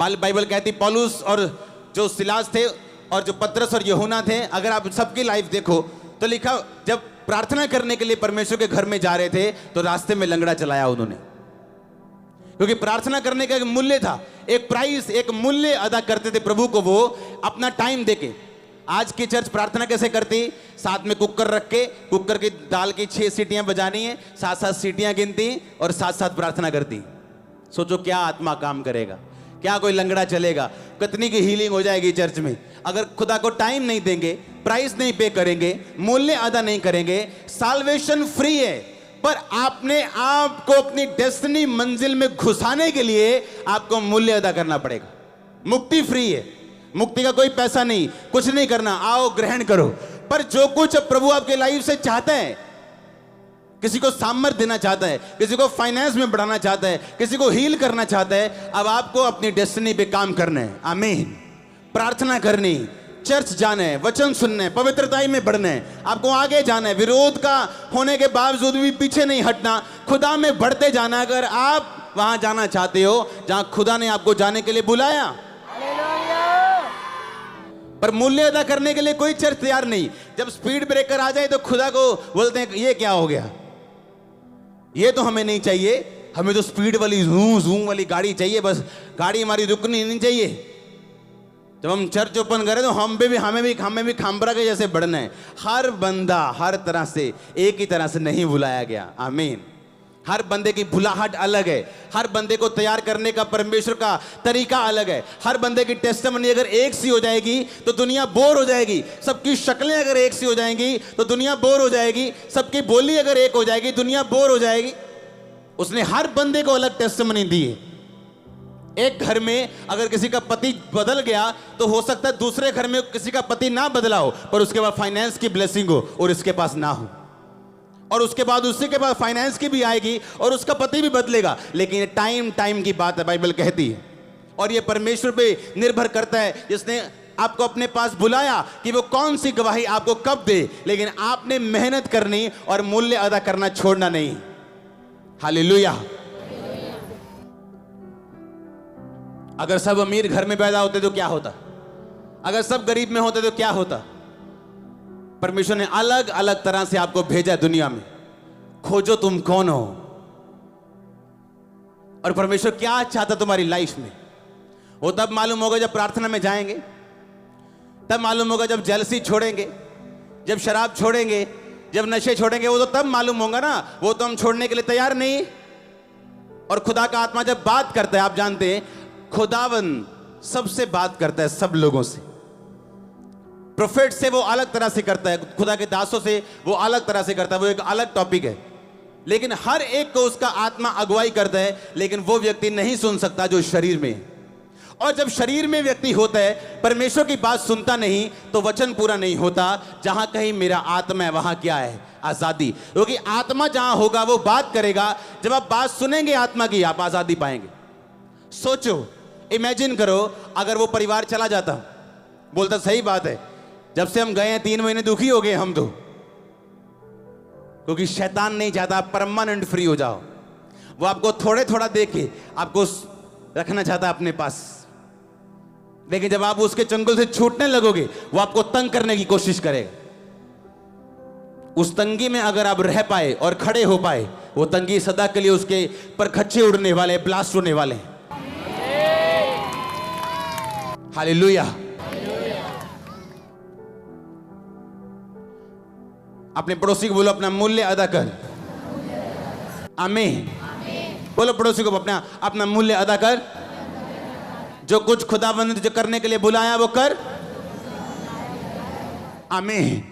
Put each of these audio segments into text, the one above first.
Bible कहती पौलुस और जो सिलास थे और जो पतरस और यूहन्ना थे, अगर आप सबकी लाइफ देखो तो लिखा जब प्रार्थना करने के लिए परमेश्वर के घर में जा रहे थे तो रास्ते में लंगड़ा चलाया उन्होंने, क्योंकि प्रार्थना करने का एक मूल्य था, एक प्राइस, एक मूल्य अदा करते थे प्रभु को वो अपना टाइम देके। आज की चर्च प्रार्थना कैसे करती? साथ में कुकर रख के कुकर की दाल की 6 सीटियां बजानी है, 7-7 सीटियां गिनती और साथ प्रार्थना करती। सोचो क्या आत्मा काम करेगा, क्या कोई लंगड़ा चलेगा, कितनी की हीलिंग हो जाएगी चर्च में। अगर खुदा को टाइम नहीं देंगे, प्राइस नहीं पे करेंगे, मूल्य अदा नहीं करेंगे। साल्वेशन फ्री है, पर आपने आपको अपनी डेस्टिनी मंजिल में घुसाने के लिए आपको मूल्य अदा करना पड़ेगा। मुक्ति फ्री है, मुक्ति का कोई पैसा नहीं, कुछ नहीं करना, आओ ग्रहण करो। पर जो कुछ प्रभु आपके लाइफ से चाहता है, किसी को सामर्थ देना चाहता है, किसी को फाइनेंस में बढ़ाना चाहता है, किसी को हील करना चाहता है, अब आपको अपनी डेस्टिनी पे काम करना है। आमीन। प्रार्थना करनी, चर्च जाना है, वचन सुनना है, पवित्रता में बढ़ना है, आपको आगे जाना है, विरोध का होने के बावजूद भी पीछे नहीं हटना, खुदा में बढ़ते जाना। अगर आप वहां जाना चाहते हो जहां खुदा ने आपको जाने के लिए बुलाया, पर मूल्य अदा करने के लिए कोई चर्च तैयार नहीं। जब स्पीड ब्रेकर आ जाए तो खुदा को बोलते हैं ये क्या हो गया, ये तो हमें नहीं चाहिए, हमें तो स्पीड वाली जूम वाली गाड़ी चाहिए, बस गाड़ी हमारी रुकनी नहीं चाहिए। जब हम चर्च ओपन करें तो हमें भी खामबरा के जैसे बढ़ना है। हर बंदा हर तरह से एक ही तरह से नहीं बुलाया गया। आमीन। हर बंदे की बुलाहट अलग है, हर बंदे को तैयार करने का परमेश्वर का तरीका अलग है। हर बंदे की टेस्टिमनी अगर एक सी हो जाएगी तो दुनिया बोर हो जाएगी, सबकी शक्लें अगर एक सी हो जाएंगी तो दुनिया बोर हो जाएगी, सबकी बोली अगर एक हो जाएगी दुनिया बोर हो जाएगी। उसने हर बंदे को अलग टेस्टिमनी दी है। एक घर में अगर किसी का पति बदल गया तो हो सकता है दूसरे घर में किसी का पति ना बदला हो, पर उसके बाद फाइनेंस की ब्लेसिंग हो और इसके पास ना हो, और उसके बाद उसी के पास फाइनेंस की भी आएगी और उसका पति भी बदलेगा। लेकिन टाइम की बात है, बाइबल कहती है। और ये परमेश्वर पे निर्भर करता है जिसने आपको अपने पास बुलाया कि वो कौन सी गवाही आपको कब दे, लेकिन आपने मेहनत करनी और मूल्य अदा करना छोड़ना नहीं। हालेलुया। अगर सब अमीर घर में पैदा होते तो क्या होता, अगर सब गरीब में होते तो क्या होता। परमेश्वर ने अलग अलग तरह से आपको भेजा दुनिया में। खोजो तुम कौन हो और परमेश्वर क्या चाहता तुम्हारी लाइफ में, वो तब मालूम होगा जब प्रार्थना में जाएंगे, तब मालूम होगा जब जेलसी छोड़ेंगे, जब शराब छोड़ेंगे, जब नशे छोड़ेंगे, वो तो तब मालूम होगा ना। वो तो हम छोड़ने के लिए तैयार नहीं। और खुदा का आत्मा जब बात करता है, आप जानते हैं खुदावन सबसे बात करता है, सब लोगों से। प्रोफेट से वो अलग तरह से करता है, खुदा के दासों से वो अलग तरह से करता है, वो एक अलग टॉपिक है। लेकिन हर एक को उसका आत्मा अगुवाई करता है, लेकिन वो व्यक्ति नहीं सुन सकता जो शरीर में है। और जब शरीर में व्यक्ति होता है, परमेश्वर की बात सुनता नहीं, तो वचन पूरा नहीं होता। जहां कहीं मेरा आत्मा है वहां क्या है? आजादी। क्योंकि आत्मा जहां होगा वो बात करेगा। जब आप बात सुनेंगे आत्मा की, आप आजादी पाएंगे। सोचो, इमेजिन करो अगर वो परिवार चला जाता, बोलता सही बात है, जब से हम गए हैं 3 महीने दुखी हो गए हम तो, क्योंकि शैतान नहीं चाहता आप परमानेंट फ्री हो जाओ। वो आपको थोड़े थोड़ा देके आपको रखना चाहता है अपने पास, लेकिन जब आप उसके चंगुल से छूटने लगोगे वो आपको तंग करने की कोशिश करेगा। उस तंगी में अगर आप रह पाए और खड़े हो पाए, वो तंगी सदा के लिए उसके पर खच्चे उड़ने वाले, ब्लास्ट होने वाले हैं। हालेलुया। अपने पड़ोसी को बोलो अपना मूल्य अदा कर। आमीन। बोलो पड़ोसी को अपना मूल्य अदा कर। जो कुछ खुदावंद ने तुझे करने के लिए बुलाया वो कर। आमीन।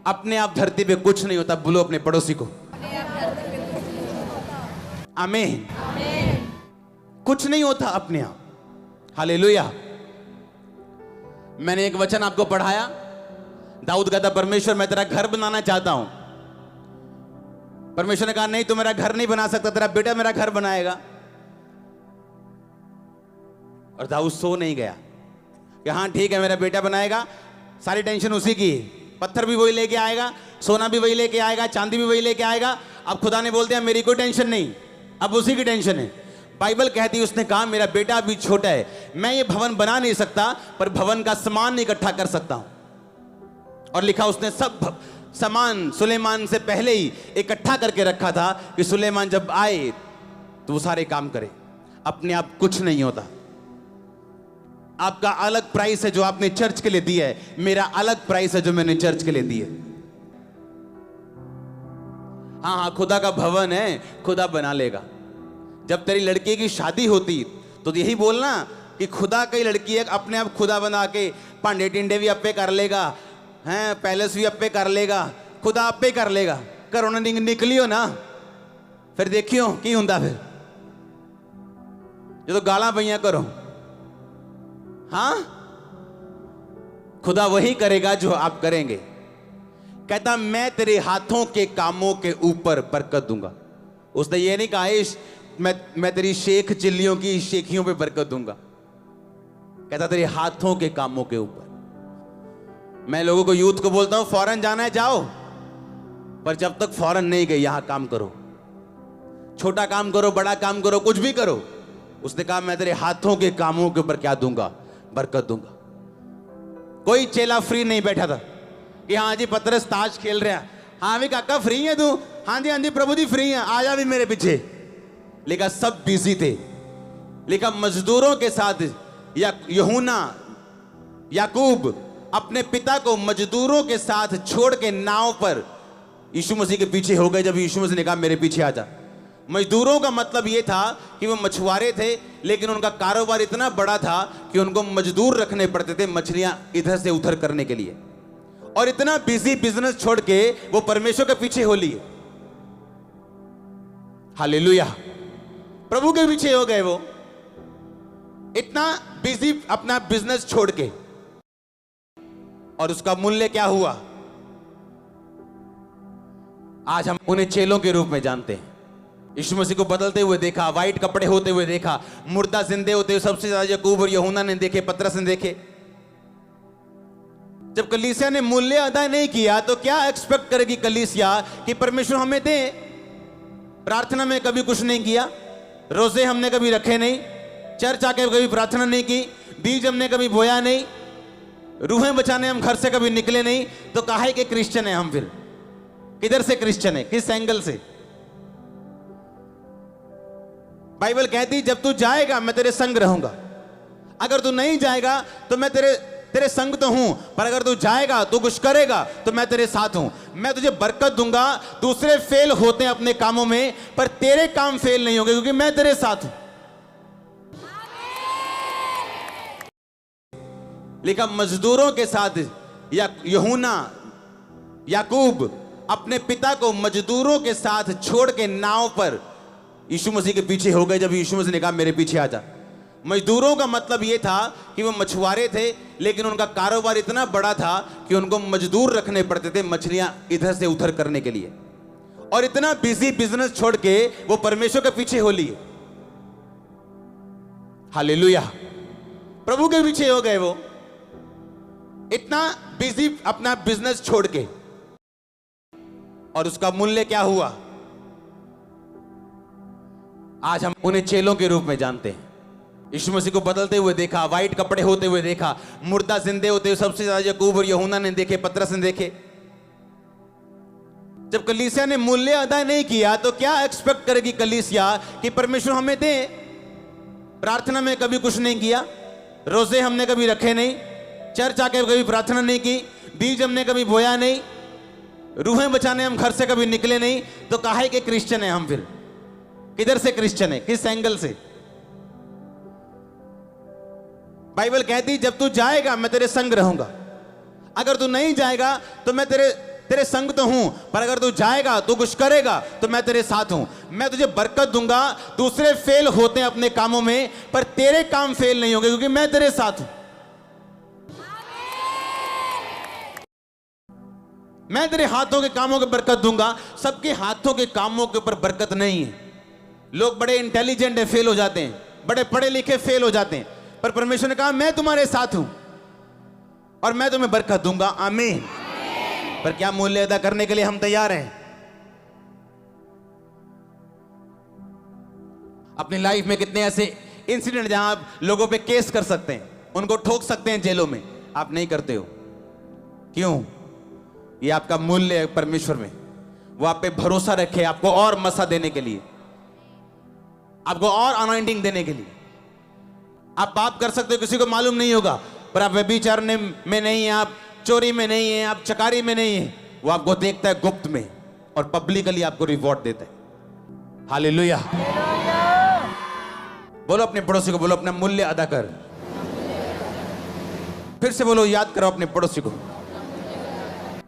अपने आप धरती पे कुछ नहीं होता, बोलो अपने पड़ोसी को। आमीन। कुछ नहीं होता अपने आप। हालेलुया। मैंने एक वचन आपको पढ़ाया, दाऊद कहता परमेश्वर मैं तेरा घर बनाना चाहता हूं। परमेश्वर ने कहा नहीं, तू मेरा घर नहीं बना सकता, तेरा बेटा मेरा घर बनाएगा। और दाऊद सो नहीं गया कि हाँ ठीक है मेरा बेटा बनाएगा, सारी टेंशन उसी की, पत्थर भी वही लेके आएगा, सोना भी वही लेके आएगा, चांदी भी वही लेके आएगा। अब खुदा ने बोल दिया मेरी कोई टेंशन नहीं, अब उसी की टेंशन है। बाइबल कहती है, उसने कहा मेरा बेटा अभी छोटा है, मैं ये भवन बना नहीं सकता, पर भवन का सामान इकट्ठा कर सकता हूं। और लिखा उसने सब सामान सुलेमान से पहले ही इकट्ठा करके रखा था कि सुलेमान जब आए तो वो सारे काम करे। अपने आप कुछ नहीं होता। आपका अलग प्राइस है जो आपने चर्च के लिए दिया है, मेरा अलग प्राइस है जो मैंने चर्च के लिए दिया है। हाँ, खुदा का भवन है, खुदा बना लेगा। जब तेरी लड़की की शादी होती तो यही बोलना कि खुदा की लड़की है, अपने आप खुदा बना के पांडे टिंडे भी अप्पे कर लेगा, हैं पैलेस भी अप्पे कर लेगा, खुदा अप्पे कर लेगा। करोना निकलियो ना फिर देखियो की हुंदा फिर जो तो गाला पईया करो। हाँ, खुदा वही करेगा जो आप करेंगे। कहता मैं तेरे हाथों के कामों के ऊपर बरकत दूंगा। उसने ये नहीं कहा मैं तेरी शेख चिल्लियों की शेखियों पे बरकत दूंगा। कहता तेरे हाथों के कामों के ऊपर। मैं लोगों को, यूथ को बोलता हूं फौरन जाना है जाओ, पर जब तक फौरन नहीं गए यहां काम करो। छोटा काम करो, बड़ा काम करो, कुछ भी करो। उसने कहा मैं तेरे हाथों के कामों के ऊपर क्या दूंगा? बरकत दूंगा। कोई चेला फ्री नहीं बैठा था कि हाँ जी पतरस ताश खेल रहा है, हाँ भी काका फ्री है तू, हाँ जी प्रभु जी फ्री है, आजा भी मेरे पीछे। लिखा सब बिजी थे। लिखा मजदूरों के साथ यूहन्ना याकूब अपने पिता को मजदूरों के साथ छोड़ के नाव पर यीशु मसीह के पीछे हो गए। जब यीशु मसीह ने कहा मेरे पीछे आ जा। मजदूरों का मतलब यह था कि वो मछुआरे थे, लेकिन उनका कारोबार इतना बड़ा था कि उनको मजदूर रखने पड़ते थे मछलियां इधर से उधर करने के लिए। और इतना बिजी बिजनेस छोड़ के वो परमेश्वर के पीछे हो लिए। हालेलुया, प्रभु के पीछे हो गए। वो इतना बिजी अपना बिजनेस छोड़ के। और उसका मूल्य क्या हुआ? आज हम उन्हें चेलों के रूप में जानते हैं। यीशु मसीह को बदलते हुए देखा, वाइट कपड़े होते हुए देखा, मुर्दा जिंदे होते हुए सबसे ज्यादा याकूब और यूहन्ना ने देखे, पतरस ने देखे। जब कलीसिया ने मूल्य अदा नहीं किया तो क्या एक्सपेक्ट करेगी कलीसिया कि परमेश्वर हमें दे? प्रार्थना में कभी कुछ नहीं किया, रोजे हमने कभी रखे नहीं, चर्च आके कभी प्रार्थना नहीं की, बीज हमने कभी बोया नहीं, रूहें बचाने हम घर से कभी निकले नहीं, तो काहे के क्रिश्चियन है हम? फिर किधर से क्रिश्चियन है? किस एंगल से? बाइबल कहती जब तू जाएगा मैं तेरे संग रहूंगा। अगर तू नहीं जाएगा तो मैं तेरे संग तो हूं, पर अगर तू जाएगा तू कुछ करेगा तो मैं तेरे साथ हूं। मैं तुझे बरकत दूंगा। दूसरे फेल होते हैं अपने कामों में, पर तेरे काम फेल नहीं होंगे क्योंकि मैं तेरे साथ हूं। लिखा मजदूरों के साथ यूहन्ना याकूब अपने पिता को मजदूरों के साथ छोड़ के नाव पर यीशु मसीह के पीछे हो गए। जब यीशु मसीह ने कहा मेरे पीछे आ जा। मजदूरों का मतलब यह था कि वो मछुआरे थे, लेकिन उनका कारोबार इतना बड़ा था कि उनको मजदूर रखने पड़ते थे मछलियां इधर से उधर करने के लिए। और इतना बिजी बिजनेस छोड़ के वो परमेश्वर के पीछे हो लिए। हालेलुया, प्रभु के पीछे हो गए। वो इतना बिजी अपना बिजनेस छोड़ के। और उसका मूल्य क्या हुआ? आज हम उन्हें चेलों के रूप में जानते हैं। यीशु मसीह को बदलते हुए देखा, वाइट कपड़े होते हुए देखा, मुर्दा जिंदे होते हुए सबसे ज्यादा याकूब और यूहन्ना ने देखे, पतरस ने देखे। जब कलीसिया ने मूल्य अदा नहीं किया तो क्या एक्सपेक्ट करेगी कलीसिया कि परमेश्वर हमें दे? प्रार्थना में कभी कुछ नहीं किया, रोजे हमने कभी रखे नहीं, चर्च आके कभी प्रार्थना नहीं की, बीज हमने कभी बोया नहीं, रूहें बचाने हम घर से कभी निकले नहीं, तो काहे के क्रिश्चियन है हम? फिर किधर से क्रिश्चियन है? किस एंगल से? बाइबल कहती जब तू जाएगा मैं तेरे संग रहूंगा। अगर तू नहीं जाएगा तो मैं तेरे संग तो हूं, पर अगर तू जाएगा तू कुछ करेगा तो मैं तेरे साथ हूं। मैं तुझे बरकत दूंगा। दूसरे फेल होते हैं अपने कामों में, पर तेरे काम फेल नहीं होंगे क्योंकि मैं तेरे साथ हूं। मैं तेरे हाथों के कामों की बरकत दूंगा। सबके हाथों के कामों के ऊपर बरकत नहीं है। लोग बड़े इंटेलिजेंट है, फेल हो जाते हैं, बड़े पढ़े लिखे फेल हो जाते हैं, पर परमेश्वर ने कहा मैं तुम्हारे साथ हूं और मैं तुम्हें बरकत दूंगा। आमीन। पर क्या मूल्य अदा करने के लिए हम तैयार हैं? अपनी लाइफ में कितने ऐसे इंसिडेंट जहां आप लोगों पे केस कर सकते हैं, उनको ठोक सकते हैं जेलों में, आप नहीं करते हो। क्यों? ये आपका मूल्य है परमेश्वर में। वो आप पे भरोसा रखे आपको और मसा देने के लिए, आपको और अनॉइंटिंग देने के लिए। आप पाप कर सकते हो, किसी को मालूम नहीं होगा, पर आप व्यभिचार में नहीं है, आप चोरी में नहीं है, आप चकारी में नहीं है। वो आपको देखता है गुप्त में और पब्लिकली आपको रिवॉर्ड देता है। हालेलुया। बोलो अपने पड़ोसी को, बोलो अपना मूल्य अदा कर। फिर से बोलो, याद करो अपने पड़ोसी को,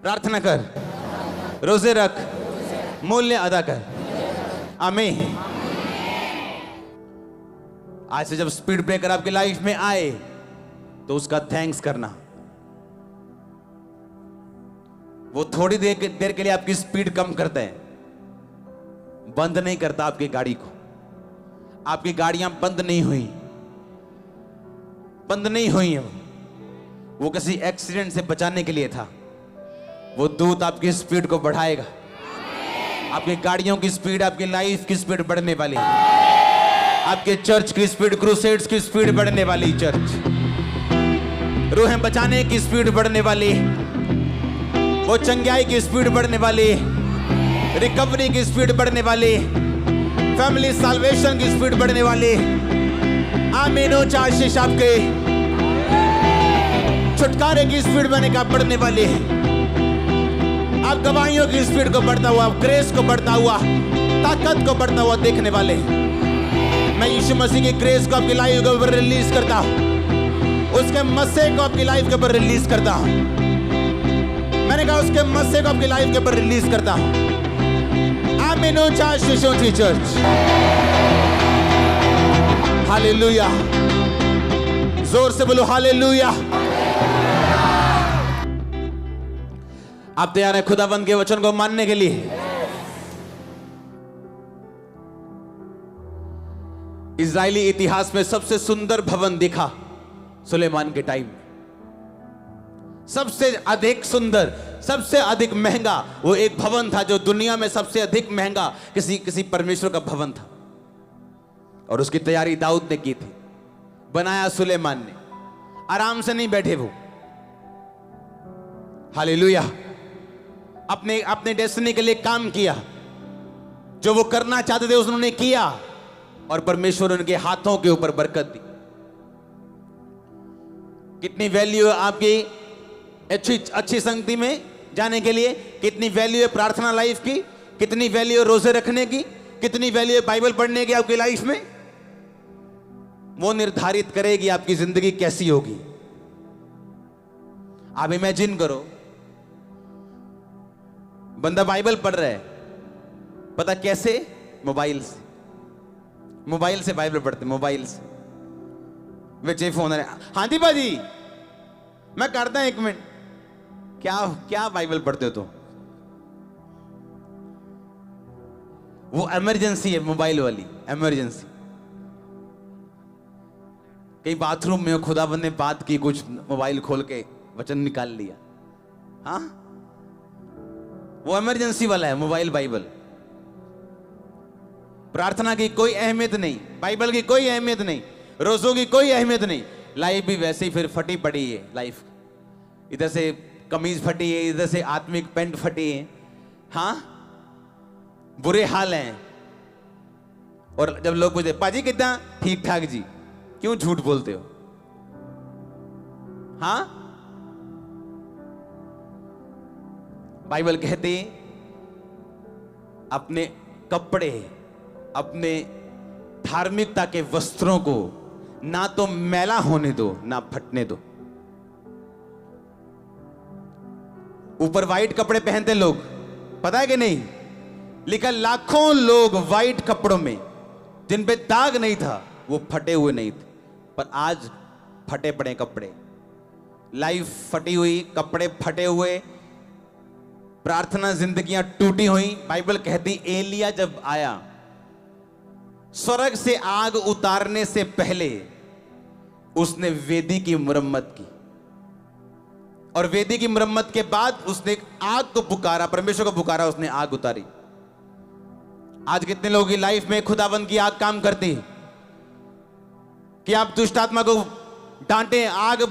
प्रार्थना कर, रोजे रख, मूल्य अदा कर। आमीन। आज से जब स्पीड ब्रेकर आपकी लाइफ में आए तो उसका थैंक्स करना। वो थोड़ी देर के लिए आपकी स्पीड कम करता है, बंद नहीं करता आपकी गाड़ी को। आपकी गाड़ियां बंद नहीं हुई हैं, वो किसी एक्सीडेंट से बचाने के लिए था। वो दूत आपकी स्पीड को बढ़ाएगा। आपकी गाड़ियों की स्पीड, आपकी लाइफ की स्पीड बढ़ने वाली है। आपके चर्च की स्पीड, क्रूसेड्स की स्पीड बढ़ने वाली, चर्च रूहें बचाने की स्पीड बढ़ने वाली, वो चंगाई की स्पीड बढ़ने वाली, रिकवरी की स्पीड बढ़ने वाली, फैमिली साल्वेशन की स्पीड बढ़ने वाली। आमीन। आशीष आपके छुटकारे की स्पीड बढ़ने वाली। आप गवाहियों की स्पीड को बढ़ता हुआ, ग्रेस को बढ़ता हुआ, ताकत को बढ़ता हुआ देखने वाले। मैं यीशु मसीह की ग्रेस को आपकी लाइफ के ऊपर रिलीज करता हूं, उसके मस्से को आपकी लाइफ के ऊपर रिलीज करता हूं। मैंने कहा उसके मस्से को आपकी लाइफ के ऊपर रिलीज करता हूं। आमीन। आशीषों की चर्च। हालेलुया। जोर से बोलो हालेलुया। आप तैयार हैं खुदावंद के वचन को मानने के लिए? इजरायली इतिहास में सबसे सुंदर भवन दिखा सुलेमान के टाइम में। सबसे अधिक सुंदर, सबसे अधिक महंगा वो एक भवन था जो दुनिया में सबसे अधिक महंगा किसी परमेश्वर का भवन था। और उसकी तैयारी दाऊद ने की थी, बनाया सुलेमान ने। आराम से नहीं बैठे वो। हालेलुया। अपने डेस्टिनी के लिए काम किया, जो वो करना चाहते थे उन्होंने किया, और परमेश्वर उनके हाथों के ऊपर बरकत दी। कितनी वैल्यू है आपकी अच्छी संगति में जाने के लिए, कितनी वैल्यू है प्रार्थना लाइफ की, कितनी वैल्यू है रोजे रखने की, कितनी वैल्यू है बाइबल पढ़ने की आपकी लाइफ में। वो निर्धारित करेगी आपकी जिंदगी कैसी होगी। आप इमेजिन करो, बंदा बाइबल पढ़ रहा है, पता कैसे? मोबाइल से बाइबल पढ़ते, मोबाइल से। वे फोन है, हाँ जी भाजी मैं करता हूं, 1 मिनट। क्या बाइबल पढ़ते हो तुम? वो इमरजेंसी है, मोबाइल वाली इमरजेंसी। कहीं बाथरूम में हो, खुदाबंद ने बात की, कुछ मोबाइल खोल के वचन निकाल लिया। हाँ, वो इमरजेंसी वाला है मोबाइल बाइबल। प्रार्थना की कोई अहमियत नहीं, बाइबल की कोई अहमियत नहीं, रोजों की कोई अहमियत नहीं। लाइफ भी वैसे ही फिर फटी पड़ी है। लाइफ इधर से कमीज फटी है, इधर से आत्मिक पैंट फटी है। हाँ, बुरे हाल हैं। और जब लोग पूछते पाजी कितना, ठीक ठाक जी, क्यों झूठ बोलते हो? हाँ, बाइबल कहती अपने कपड़े, अपने धार्मिकता के वस्त्रों को ना तो मैला होने दो, ना फटने दो। ऊपर वाइट कपड़े पहनते लोग, पता है कि नहीं? लिखा लाखों लोग वाइट कपड़ों में, जिन पे दाग नहीं था, वो फटे हुए नहीं थे। पर आज फटे पड़े कपड़े, लाइफ फटी हुई, कपड़े फटे हुए, प्रार्थना जिंदगियां टूटी हुई। बाइबल कहती एलिया जब आया, स्वर्ग से आग उतारने से पहले उसने वेदी की मुरम्मत की, और वेदी की मुरम्मत के बाद उसने आग को पुकारा, परमेश्वर को पुकारा, उसने आग उतारी। आज कितने लोगों की लाइफ में खुदावंद की आग काम करती है कि आप दुष्ट आत्मा को डांटे, आग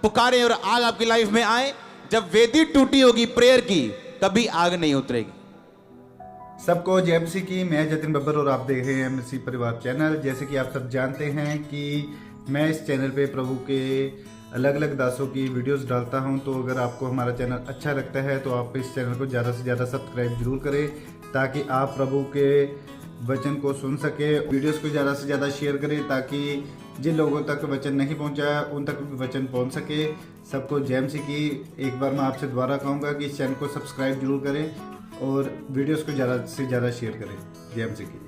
पुकारें और आग आपकी लाइफ में आए। जब वेदी टूटी होगी प्रेयर की, कभी आग नहीं उतरेगी। सबको जय मसीह की। मैं जतिन बब्बर और आप देख रहे हैं मसीह परिवार चैनल। जैसे कि आप सब जानते हैं कि मैं इस चैनल पे प्रभु के अलग अलग दासों की वीडियोस डालता हूं, तो अगर आपको हमारा चैनल अच्छा लगता है तो आप इस चैनल को ज़्यादा से ज़्यादा सब्सक्राइब जरूर करें, ताकि आप प्रभु के वचन को सुन सके। वीडियोस को ज़्यादा से ज़्यादा शेयर करें, ताकि जिन लोगों तक वचन नहीं पहुंचा उन तक भी वचन पहुंच सके। सबको जय मसीह की। एक बार मैं आपसे दोबारा कहूँगा कि इस चैनल को सब्सक्राइब जरूर करें और वीडियोस को ज़्यादा से ज़्यादा शेयर करें। जय मसीह की।